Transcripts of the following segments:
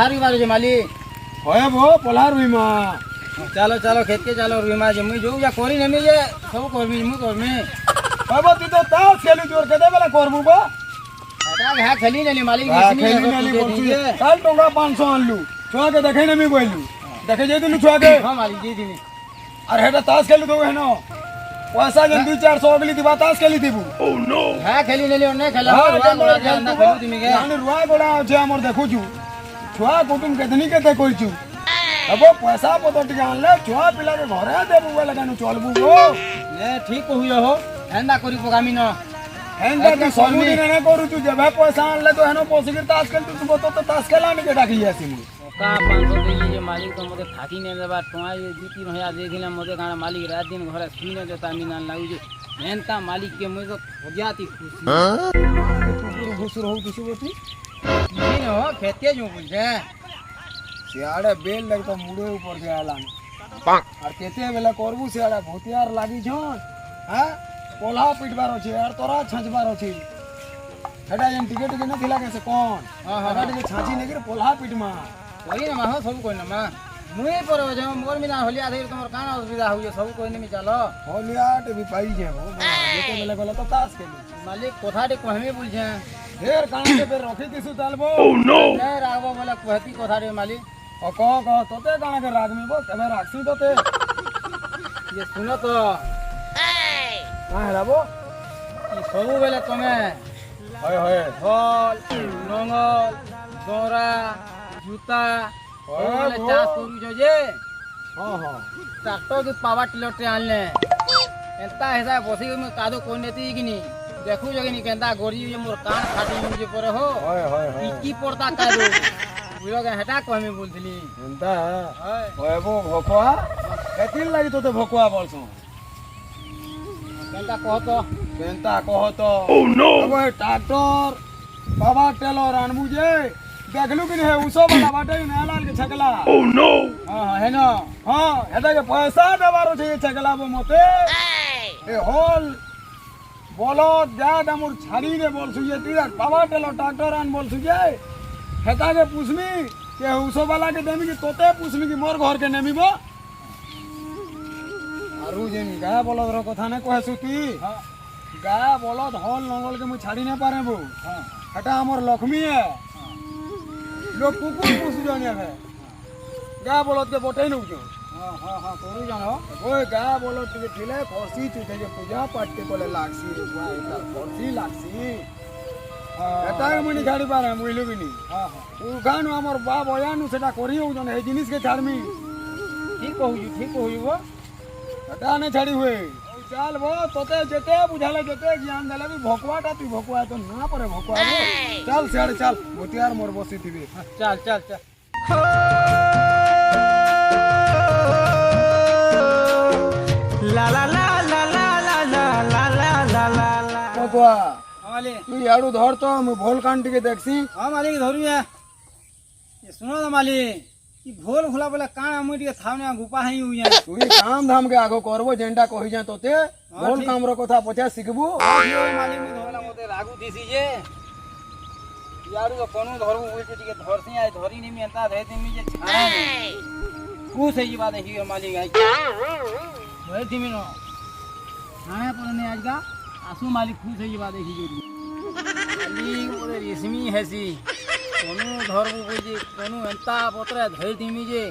रुई मारो जे मालिक होए वो पोला रुई मा चलो चलो खेत के चलो रुई मार जे मुई जो या कोरी नेमी जे सब करमी मु करमी बाबा तू तो तास खेली जोर केते बेला करबू बा हटा घा खेली नेली मालिक खेली नेली बोलछु काल टोंगा 500 आनलू छुआ के देखे नेमी गइलू देखे जे दिनु छुआ के हां मालिक जी दिनी अरे हेटा तास खेलू दो हेनो पैसा जन 2-400 अगली दिबा तास खेली दिबू ओ नो हां खेली नेली ओने खेला रुआ गोला के अंदर खेलू दिमी के यानी रुआ गोला जे हमर देखु छु छुआ कुटुम केतनी केते कइछु अब पैसा पतो टिके आनले छुआ पिला के घरे देबू बेला कानु चलबू गो ने ठीक कहियो हो एंदा करी पगामी न एंदा के सब दिन ने करू छु जब पैसा आनले तो हेनो पोसिगिर तास खेल तू तो तास खेलानी के डाकी आसी मु का 500 दे जे मालिक तो मते फाकी ने देबा टोआ ये जीती रहया देखिला मते गाना मालिक रात दिन घरे सुने देता मिनान लागु जे मेनता मालिक के मुई तो होजाती खुशी तू खुश रहू दिसु बती नहीं हो खेत के जो बुझे सियाड़े बेल लग तो मुड़े ऊपर से आलान और केते बेला करबू सियाड़ा भूतियार लागी छन हां पोला पिटबार अछि यार तोरा छंचबार अछि हेडा जन टिकट के न थिला कैसे कौन हां हां के छाची नेगिर पोला पिटमा कोई न मा सब कोई न मा मुई पर जे मोर मिना होलिया धैर तमर काना असुविधा होय सब कोई न मी चलो होलिया टे भी पाई जे हो जेते बेला गला तो तास खेली मालिक कोठाटे कहमे बुझे ढेर काना के बेर रखी दिसु तालबो ओ नो नै रागबो बोले कहती कोठाटे मालिक ओ कह तोते काना के रागमी बो केमे राखसी तोते ये सुनो तो का हेलाबो ई सब बेले तमे होय होय ढोल नंगल दोरा जूता ओले चास करू जो जे हां हां ट्रैक्टर के पावर टिलर ट्रे आनले एंता ऐसा बसी में कादो कोन नेती किनी देखू जगनी केंता गोरी जे मोर कान फाटी जे परे हो होय होय होय की पड़ता कादो बुझो के हटा को हमें बोलथली एंता होय वो भोकवा केतिन लागि तोते भोकवा बोलसो केंता कह तो ओ नो अब ट्रैक्टर पावर टेलर आनबू जे देखलू कि नहीं उसो वाला बाटे नालाल के छकला ओ नो हां है ना हां एटा के पैसा देबारो छे छकला बो मते ए होल बोलो जा दमुर छाड़ी ने बोल सुजे तीर पावर टेलर ट्रैक्टर आन बोल सुजे हेता के पूछमी के उसो वाला के देमी कि तोते पूछमी कि मोर घर के नेमीबो आरु जेनी गा बोलद रो कथा ने कहसु ती हां गा बोलद हॉल नंगल के मु छाड़ी ने पारे बो हां हेटा हमर लक्ष्मी है लोग कुकुर पूछ जाने है गा बोलत के बोटे नु जो हां हां हां करू जानो ओए गा बोलत के ठिले खरसी चुते जे पूजा पाठ के कोले लागसी रे बुआ एता खरसी लागसी एता मुनी गाड़ी पारे मुइलु बिनी हां हां उगानु हमर बा बयानु सेटा करी हो जने हे जिनिस के छाड़मी ठीक कहू वो एटा ने छाड़ी हुए चल वो तोते जेते बुझाले जेते ज्ञान देले भी भोकवाटा तू भोकवा तो ना परे भोकवा चल सेड़ चल मोतियार मोर बसी थीबे चल चल चल ला ला ला ला ला ला ला ला ला ला ला ला भोकवा मालिक तू याडू धर तो मु भोल कांटी के देखसी हां मालिक धरू ये सुनो ना मालिक ई भोल भोला बोला कान मुई के थावने गुपा हई हुई है तू काम धाम के आगो करबो जेंडा कहि जा तोते भोल काम रो कथा पछा सिखबू मालिक मुई धरला मते लागू दिसी जे यारू कोनो धरबू उल्टे टिके धरसी आइ धरी निमी एंता दे दिमी जे छाना कु सही बात है कि मालिक आई धर दिमी नो छाने पर ने आज का आसू मालिक कु सही बात है कि मालिक ओरे रेशमी हैसी कोनो धरबू कोई जे कोनो एंता पत्रा धर दिमी जे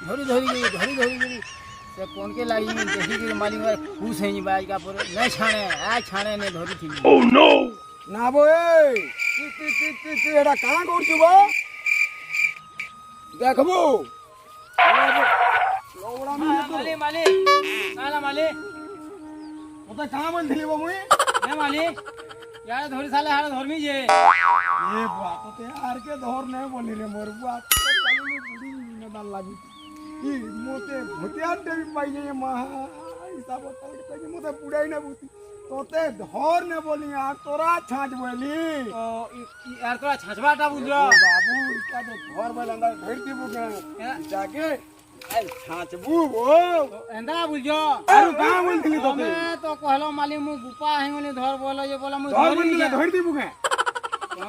धरी से कोन के लागी में देखी के मालिक खुश है बाज का पर नहीं छाने आ छाने ने धरी थी ओ नो ना बो ए ती एडा का करछु बो देखबू लोड़ा में मालिक काला मालिक ओता का मन थी बो मुई ए मालिक यार धरी साले हार धरमी जे ए बुआ तो यार के धर नहीं बोली रे मोर बुआ चालू में बुड़ी न डाल लागी ई मोते भुतियान देवी पाई जे महा हिसाब होता है कि मोते पुड़ाई ना बुती तोते धर ने बोली यार तोरा छाछ बोली ओ यार तोरा छछबाटा बुझलो बाबू इका तो घर वाला अंदर ढेर दीबू के जाके छाछबू ओ एंदा बुझो अरे का बोल दिली तोते मैं तो कहलो मालिक मु गुपा हेंगने धर बोलो जे बोला मु धर बोल दिली ढेर दीबू के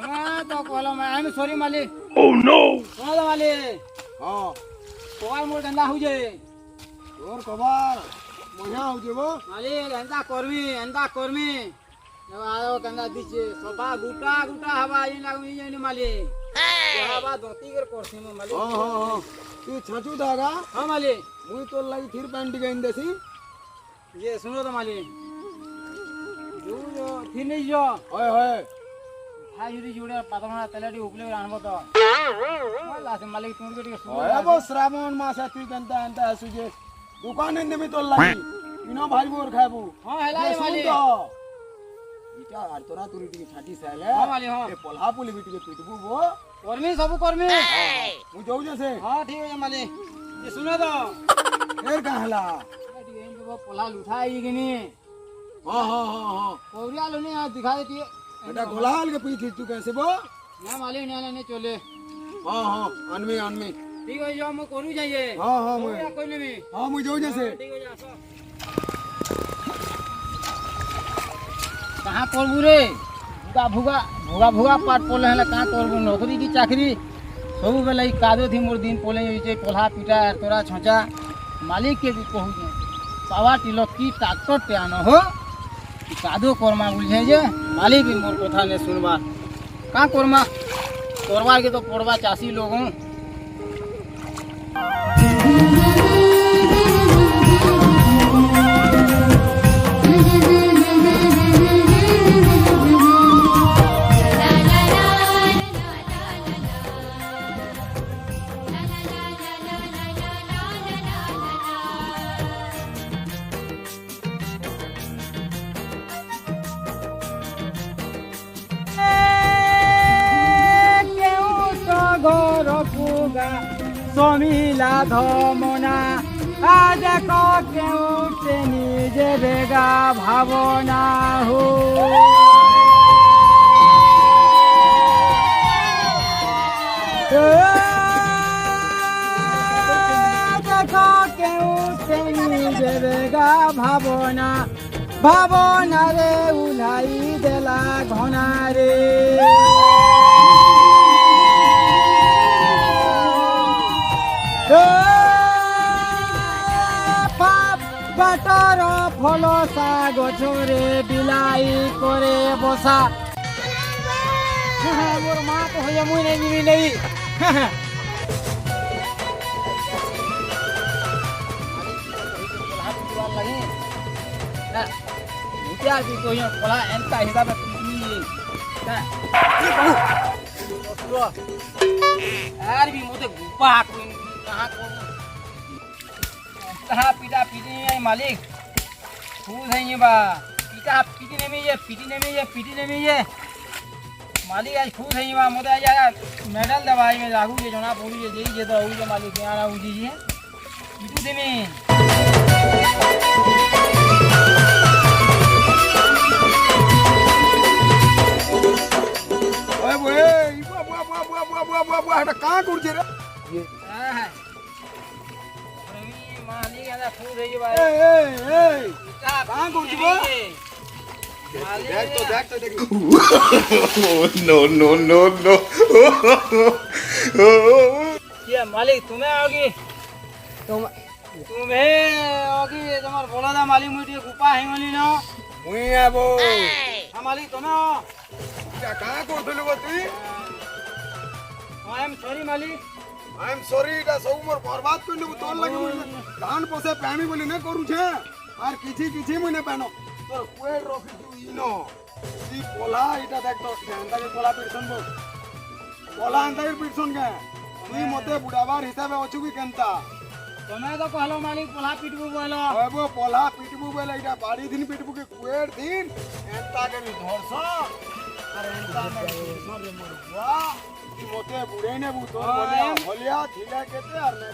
मैं तो कहलो मैं आई एम सॉरी मालिक ଶୁଣ ତ ମାଲି ହଁ କବାଲ ମୋର କେନ୍ତା ହଉଛେ তোর কবার মজা হচ্ছে গো মালি এନ୍ତା করমি আরো কেନ୍ତା দিছে সফা গুটা গুটা হবা এই লাগুনি জানি মালি হবা দতি করে করছি মো মালি হ্যাঁ হ্যাঁ হ্যাঁ তুই ছাঁচু দাগা হ্যাঁ মালি মুই তোর লাগি থির প্যান্ট টিকে ইন দেছি যে শুনো তো মালি থির নেই যো হয় হয় ভাই যদি জুড়ে পাতমা তেলাটি উপলে আনবো তো লাস্ট মালিক তুমি ଟିକେ হয় গো শ্রাবণ মাসে তুই কেনতা এনতা আসুছে দোকানে নেবি তোর লাগি ইনো ভাই বোর খাইবু হ্যাঁ হেলা যে শুন মালি তো ইটা আর তোরা তুই টিকে ছাটি সাইলে হ্যাঁ মালি হ্যাঁ এ পলহা পুলি বি টিকে পিটবু গো করমি সব করমি মুই যাউছে সে হ্যাঁ ঠিক আছে মালি যে শুনো তো এর কাহলা ଟିକେ ଏମିତି ଦେବ ପଲା ଲୁଠା ହେଇକିନି হ্যাঁ হ্যাঁ হ্যাঁ হ্যাঁ ପୌରିଆ ଲୁନି ଦିଖା ଦେ ଟିକେ এটা গোলাল কে পিছি তুই কেসে বো ନା ମାଲିକ ନିଆଲେ ନି ଚଲେ হ্যাঁ হ্যাঁ আনমি আনমি ଠିକ ଅଛି ଯାଅ ମୁଁ କରୁ ଯାଇ হ্যাঁ হ্যাঁ মুই କହିନେମି হ্যাঁ মুই যাউছে সে ଠିକ ଅଛି ଆସ କାହା କରବୁ ରେ ଭୁଗା ଭୁଗା ଭୁଗା ପାଠ ପଢ଼ଲେ ହେଲେ କାଁ କରବୁ ନୌକରୀ କି ଚାକିରି ସବୁବେଲେ ଇ କାଦୁ ଥି ମୋର୍ ଦିନ ପଳେଇ ଯାଉଛେ ପଲ୍ହା ପିଟା ତୋରା ଛଞ୍ଚା ମାଲିକକେ ବି କହୁଛେ ପାୱା ଟିଲ କି ଟ୍ରାକ୍ଟରଟେ ଆନ ହୋ କାଦୁ କର୍ମା ବୁଝେ ଯେ ମାଲିକ ବି ମୋର୍ କଥା ନେ ଶୁଣବା କାଁ କର୍ମା କରବାକେ ତ ପଡ଼ବା ଚାଷୀ ଲୋକ সমিলা ধমনা আদেক কেউতে নিজে বেগা ভাবনা হো দেখ কেউতে নিজে বেগা ভাবনা ভাবনা রে উলাই দেলা ঘনা রে বাটর ফল গছরে বিলাই করে বসা মোর মা তো হইয়া মুই নেই নিবি নেই কলা এনতা হিসাবে আর भी मोते गुपा कोई कहां करू कहां पीटा पीटी नहीं मालिक फूल है ये बा पीटा पीटी नहीं ये मालिक आज फूल है ये बा मोते आज मेडल दवाई में लागू जे जोना बोली जे जे तो हो जे मालिक यार हो जी जी पीटू दे में ওই বই বুয়া এটা কা করছে রে हां मालिक आदा फूल है ये बा এই এই এই पीटा কা করছি গো দেখ তো দেখ no, no, no, no. ये मालिक तुम्हें आओगी तुम्हें आओगी तुम्हार बोला था मालिक मुझे गुपा है वाली ना মুই আবো हाँ मालिक तुम्हें आओ এটা কা করছিস গো তুই आई एम सॉरी मालिक আই এম সরি এটা সব মোর বরবাদ কই নেব তোর লাগি মুই ধান পসে প্যামি বলি না করুছে আর কিছু মুই না পানো তোর কোয়েড রখি তুই ইনো তুই পোলা এটা দেখ তো জানতাকে পোলা পিটছন বল পোলা আন্তাকে পিটছন কে তুই মতে বুড়াবার হিসাবে অছু কি কেনতা तुम्हें तो कहलो मालिक पोला पिटबू बोलो হইবো পোলা পিটবু বলে এটা বাড়ি দিন পিটবু কি কোয়েড দিন এন্তাকে ধরছ আর এন্তা মে ধরছ রে মোর বুয়া তুই মতে বুড়াই নেবু তোর বলে হলিয়া থিলা কেতে আর না